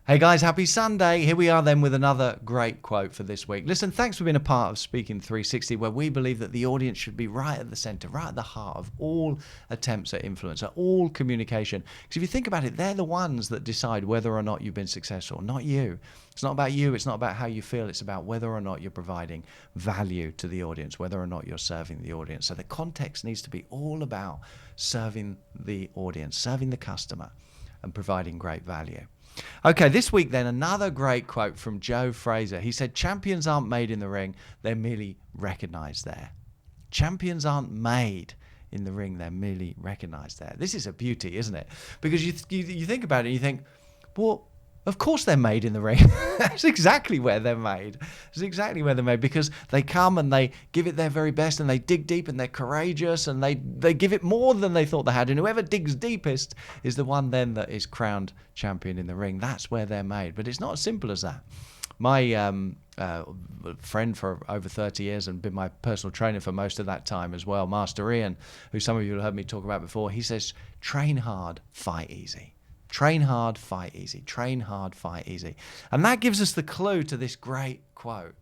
Hey guys, happy Sunday. Here we are then with another great quote for this week. Listen, thanks for being a part of Speaking360, where we believe that the audience should be right at the center, right at the heart of all attempts at influence, at all communication. Because if you think about it, they're the ones that decide whether or not you've been successful, not you. It's not about you. It's not about how you feel. It's about whether or not you're providing value to the audience, whether or not you're serving the audience. So the context needs to be all about serving the audience, serving the customer, and providing great value. Okay, this week then, another great quote from Joe Frazier. He said, champions aren't made in the ring, they're merely recognized there. Champions aren't made in the ring, they're merely recognized there. This is a beauty, isn't it? Because you think about it and you think, well, of course they're made in the ring. That's exactly where they're made. That's exactly where they're made, because they come and they give it their very best and they dig deep and they're courageous and they give it more than they thought they had. And whoever digs deepest is the one then that is crowned champion in the ring. That's where they're made. But it's not as simple as that. My friend for over 30 years and been my personal trainer for most of that time as well, Master Ian, who some of you have heard me talk about before, he says, train hard, fight easy. Train hard, fight easy. Train hard, fight easy. And that gives us the clue to this great quote,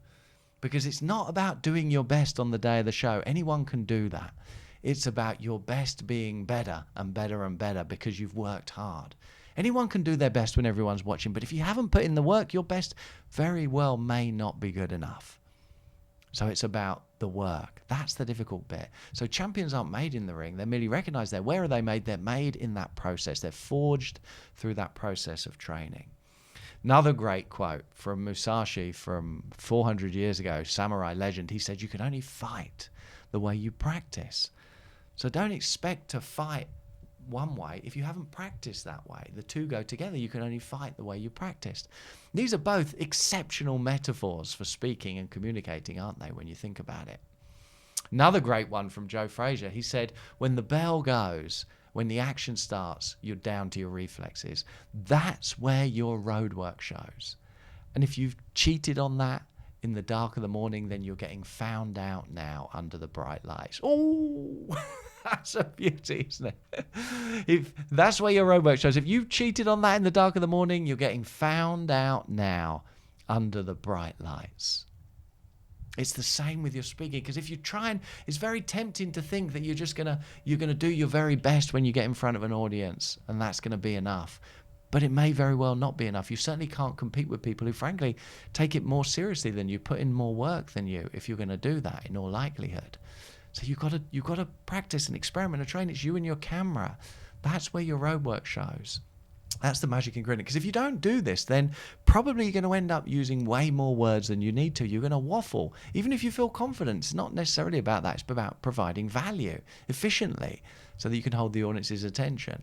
because it's not about doing your best on the day of the show. Anyone can do that. It's about your best being better and better and better because you've worked hard. Anyone can do their best when everyone's watching, but if you haven't put in the work, your best very well may not be good enough. So it's about the work. That's the difficult bit. So champions aren't made in the ring. They're merely recognized there. Where are they made? They're made in that process. They're forged through that process of training. Another great quote from Musashi from 400 years ago, samurai legend. He said, you can only fight the way you practice. So don't expect to fight one way if you haven't practiced that way. The two go together. You can only fight the way you practiced. These are both exceptional metaphors for speaking and communicating, aren't they, when you think about it? Another great one from Joe Frazier. He said, when the bell goes, when the action starts, you're down to your reflexes. That's where your road work shows. And if you've cheated on that in the dark of the morning, then you're getting found out now under the bright lights. Oh, that's a beauty, isn't it? If that's where your road work shows. If you've cheated on that in the dark of the morning, you're getting found out now under the bright lights. It's the same with your speaking, because if you try and, it's very tempting to think that you're gonna do your very best when you get in front of an audience, and that's gonna be enough. But it may very well not be enough. You certainly can't compete with people who, frankly, take it more seriously than you, put in more work than you, if you're going to do that, in all likelihood. So you've got to practice and experiment and train. It's you and your camera. That's where your road work shows. That's the magic ingredient. Because if you don't do this, then probably you're going to end up using way more words than you need to. You're going to waffle. Even if you feel confident, it's not necessarily about that. It's about providing value efficiently so that you can hold the audience's attention.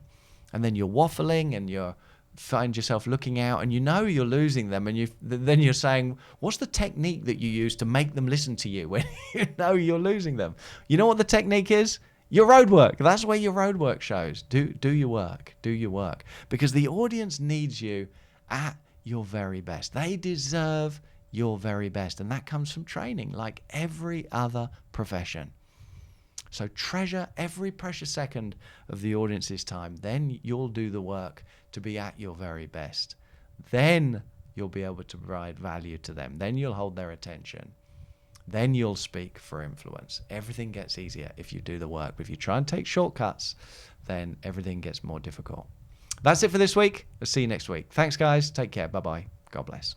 And then you're waffling and you find yourself looking out and you know you're losing them, and then you're saying, what's the technique that you use to make them listen to you when you know you're losing them? You know what the technique is? Your road work. That's where your road work shows. Do your work. Do your work. Because the audience needs you at your very best. They deserve your very best. And that comes from training, like every other profession. So treasure every precious second of the audience's time. Then you'll do the work to be at your very best. Then you'll be able to provide value to them. Then you'll hold their attention. Then you'll speak for influence. Everything gets easier if you do the work. But if you try and take shortcuts, then everything gets more difficult. That's it for this week. I'll see you next week. Thanks, guys. Take care. Bye-bye. God bless.